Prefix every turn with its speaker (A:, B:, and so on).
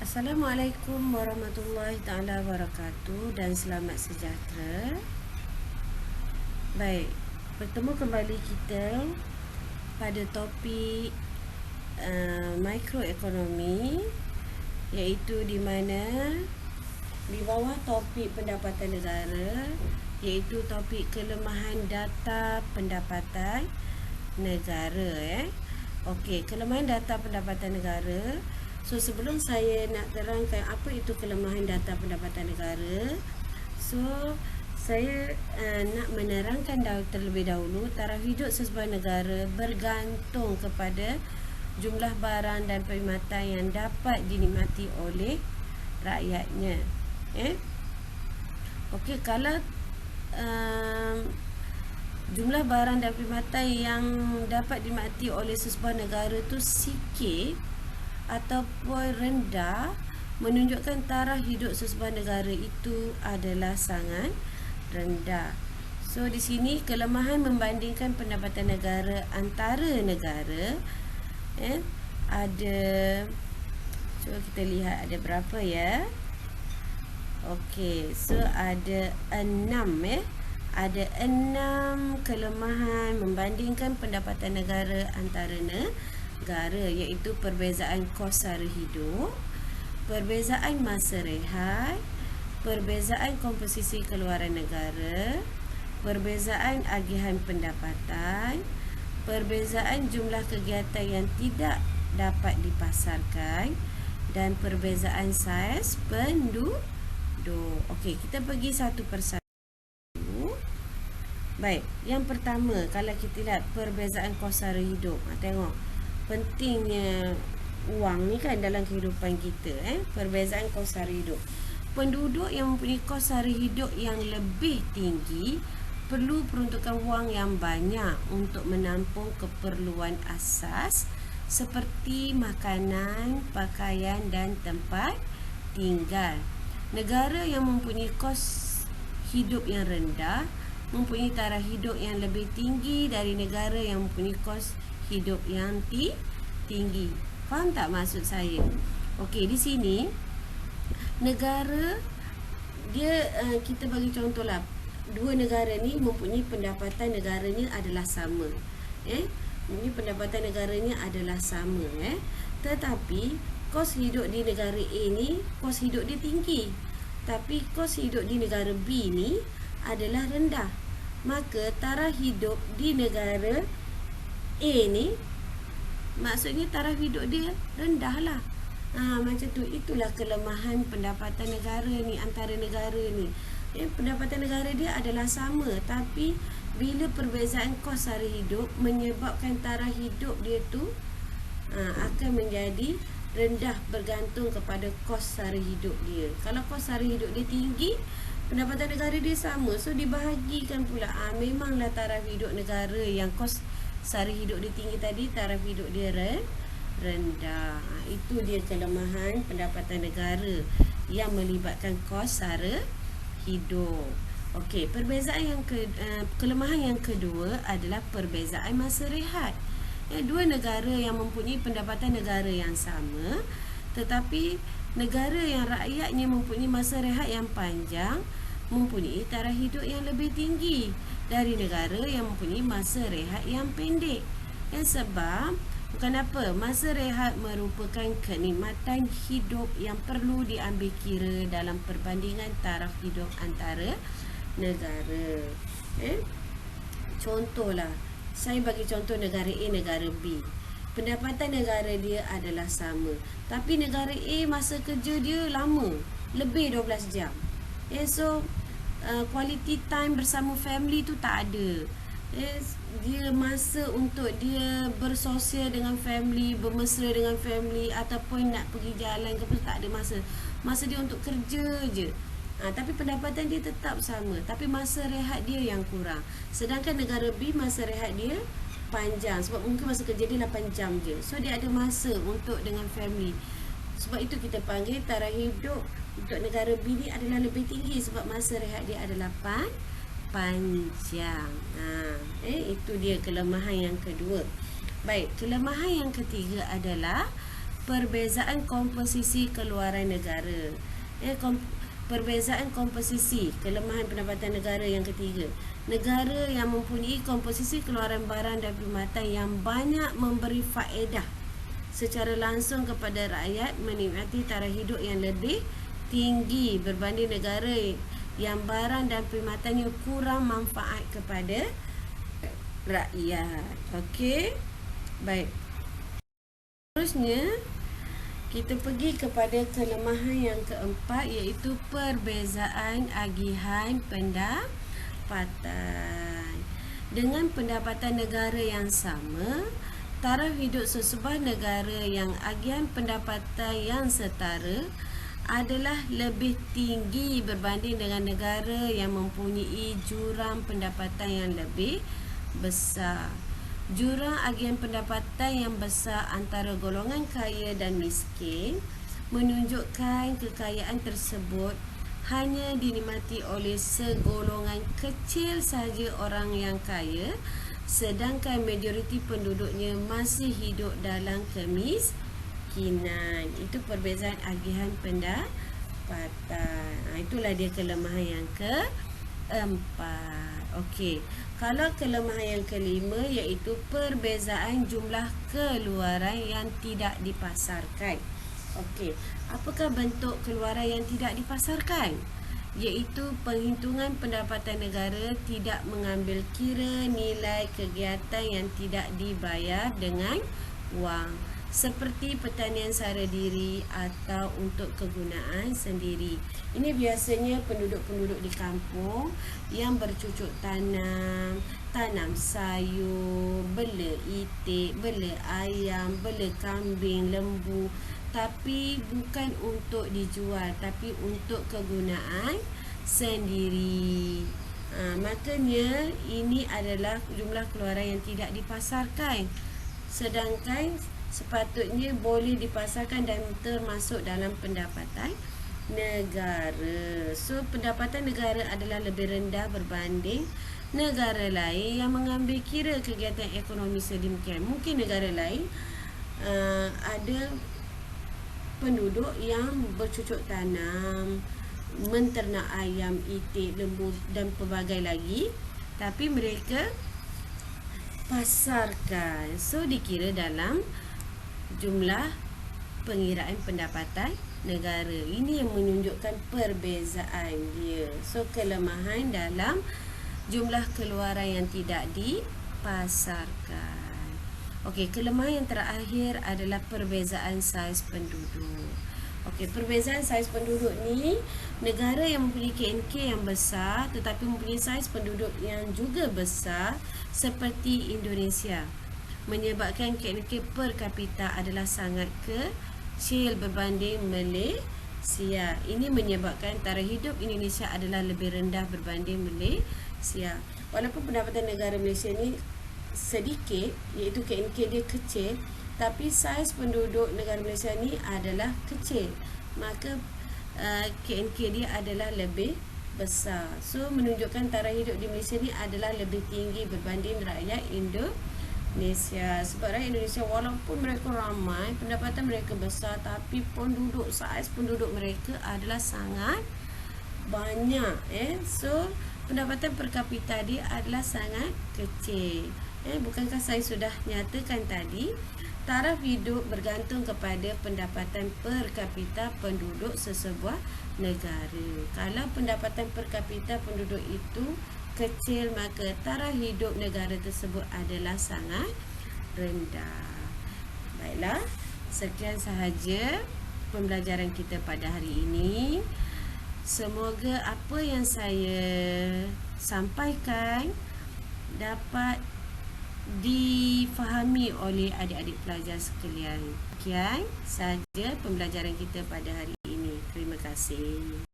A: Assalamualaikum warahmatullahi taala wabarakatuh dan selamat sejahtera. Baik, bertemu kembali kita pada topik mikroekonomi, iaitu di mana di bawah topik pendapatan negara, iaitu topik kelemahan data pendapatan negara. Okey, kelemahan data pendapatan negara. So sebelum saya nak terangkan apa itu kelemahan data pendapatan negara, so saya nak menerangkan terlebih dahulu taraf hidup sesebuah negara bergantung kepada jumlah barang dan perkhidmatan yang dapat dinikmati oleh rakyatnya. Okey, kalau jumlah barang dan perkhidmatan yang dapat dinikmati oleh sesebuah negara tu sikit ataupun rendah, menunjukkan taraf hidup sesebuah negara itu adalah sangat rendah. So di sini kelemahan membandingkan pendapatan negara antara negara, ada, cuba kita lihat ada berapa ya. Okey, so ada 6 ada 6 kelemahan membandingkan pendapatan negara antara negara, iaitu perbezaan kos sara hidup, perbezaan masa rehat, perbezaan komposisi keluaran negara, perbezaan agihan pendapatan, perbezaan jumlah kegiatan yang tidak dapat dipasarkan, dan perbezaan saiz penduduk. Okey, kita pergi satu persatu. Baik, yang pertama, kalau kita lihat perbezaan kos sara hidup, tengok pentingnya wang ni kan dalam kehidupan kita. Perbezaan kos sara hidup. Penduduk yang mempunyai kos sara hidup yang lebih tinggi perlu peruntukan wang yang banyak untuk menampung keperluan asas seperti makanan, pakaian dan tempat tinggal. Negara yang mempunyai kos hidup yang rendah mempunyai taraf hidup yang lebih tinggi dari negara yang mempunyai kos hidup yang tinggi. Faham tak maksud saya? Okey, di sini negara dia, kita bagi contohlah, dua negara ni mempunyai pendapatan negaranya adalah sama. Mempunyai pendapatan negaranya adalah sama. Tetapi kos hidup di negara A ni, kos hidup dia tinggi. Tapi kos hidup di negara B ni adalah rendah. Maka taraf hidup di negara A ni, maksudnya taraf hidup dia rendah lah. Macam tu. Itulah kelemahan pendapatan negara ni, antara negara ni. Pendapatan negara dia adalah sama, tapi bila perbezaan kos sara hidup menyebabkan taraf hidup dia tu akan menjadi rendah bergantung kepada kos sara hidup dia. Kalau kos sara hidup dia tinggi, pendapatan negara dia sama, so dibahagikan pula. Memanglah taraf hidup negara yang kos sara hidup dia tinggi tadi, taraf hidup dia rendah. Itu dia kelemahan pendapatan negara yang melibatkan kos sara hidup. Okey, perbezaan yang kelemahan yang kedua adalah perbezaan masa rehat. Dua negara yang mempunyai pendapatan negara yang sama, tetapi negara yang rakyatnya mempunyai masa rehat yang panjang mempunyai taraf hidup yang lebih tinggi dari negara yang mempunyai masa rehat yang pendek. Sebab bukan apa, masa rehat merupakan kenikmatan hidup yang perlu diambil kira dalam perbandingan taraf hidup antara negara. Contohlah, saya bagi contoh negara A, negara B. Pendapatan negara dia adalah sama, tapi negara A masa kerja dia lama, lebih 12 jam. So quality time bersama family tu tak ada. Dia masa untuk dia bersosial dengan family, bermesra dengan family, ataupun nak pergi jalan ke apa, tak ada masa. Masa dia untuk kerja je. Tapi pendapatan dia tetap sama, tapi masa rehat dia yang kurang. Sedangkan negara B masa rehat dia panjang, sebab mungkin masa kerja dia 8 jam je. So dia ada masa untuk dengan family. Sebab itu kita panggil taraf hidup untuk negara B ni adalah lebih tinggi, sebab masa rehat dia adalah panjang. Itu dia kelemahan yang kedua. Baik, kelemahan yang ketiga adalah perbezaan komposisi keluaran negara. Perbezaan komposisi kelemahan pendapatan negara yang ketiga. Negara yang mempunyai komposisi keluaran barang dan perkhidmatan yang banyak memberi faedah secara langsung kepada rakyat menikmati taraf hidup yang lebih tinggi berbanding negara yang barang dan perkhidmatannya kurang manfaat kepada rakyat. Okey. Baik. Seterusnya kita pergi kepada kelemahan yang keempat, iaitu perbezaan agihan pendapatan. Dengan pendapatan negara yang sama, taraf hidup sesebuah negara yang agihan pendapatan yang setara adalah lebih tinggi berbanding dengan negara yang mempunyai jurang pendapatan yang lebih besar. Jurang agihan pendapatan yang besar antara golongan kaya dan miskin menunjukkan kekayaan tersebut hanya dinikmati oleh segolongan kecil sahaja orang yang kaya, sedangkan majoriti penduduknya masih hidup dalam kemiskinan. Itu perbezaan agihan pendapatan. Itulah dia kelemahan yang keempat. Okey. Kalau kelemahan yang kelima, iaitu perbezaan jumlah keluaran yang tidak dipasarkan. Okey, apakah bentuk keluaran yang tidak dipasarkan? Iaitu penghitungan pendapatan negara tidak mengambil kira nilai kegiatan yang tidak dibayar dengan wang, seperti pertanian sara diri atau untuk kegunaan sendiri. Ini biasanya penduduk-penduduk di kampung yang bercucuk tanam, tanam sayur, bela itik, bela ayam, bela kambing, lembu, tapi bukan untuk dijual, tapi untuk kegunaan sendiri. Makanya ini adalah jumlah keluaran yang tidak dipasarkan. Sedangkan sepatutnya boleh dipasarkan dan termasuk dalam pendapatan negara. So, pendapatan negara adalah lebih rendah berbanding negara lain yang mengambil kira kegiatan ekonomi sedemikian. Mungkin negara lain ada penduduk yang bercucuk tanam, menternak ayam, itik, lembu dan pelbagai lagi, tapi mereka pasarkan. So, dikira dalam jumlah pengiraan pendapatan negara. Ini yang menunjukkan perbezaan dia. So, kelemahan dalam jumlah keluaran yang tidak dipasarkan. Okey, kelemahan yang terakhir adalah perbezaan saiz penduduk. Okey, perbezaan saiz penduduk ni, negara yang mempunyai KNK yang besar tetapi mempunyai saiz penduduk yang juga besar seperti Indonesia, menyebabkan KNK per kapita adalah sangat kecil berbanding Malaysia. Ini menyebabkan taraf hidup Indonesia adalah lebih rendah berbanding Malaysia. Walaupun pendapatan negara Malaysia ni sedikit, iaitu KNK dia kecil, tapi saiz penduduk negara Malaysia ni adalah kecil, maka KNK dia adalah lebih besar. So, menunjukkan taraf hidup di Malaysia ni adalah lebih tinggi berbanding rakyat Indonesia. Sebab rakyat Indonesia walaupun mereka ramai, pendapatan mereka besar, tapi saiz penduduk mereka adalah sangat banyak. So, pendapatan per kapita dia adalah sangat kecil. Bukankah saya sudah nyatakan tadi, taraf hidup bergantung kepada pendapatan per kapita penduduk sesebuah negara. Kalau pendapatan per kapita penduduk itu kecil, maka taraf hidup negara tersebut adalah sangat rendah. Baiklah, sekian sahaja pembelajaran kita pada hari ini. Semoga apa yang saya sampaikan dapat difahami oleh adik-adik pelajar sekalian. Sekian sahaja pembelajaran kita pada hari ini. Terima kasih.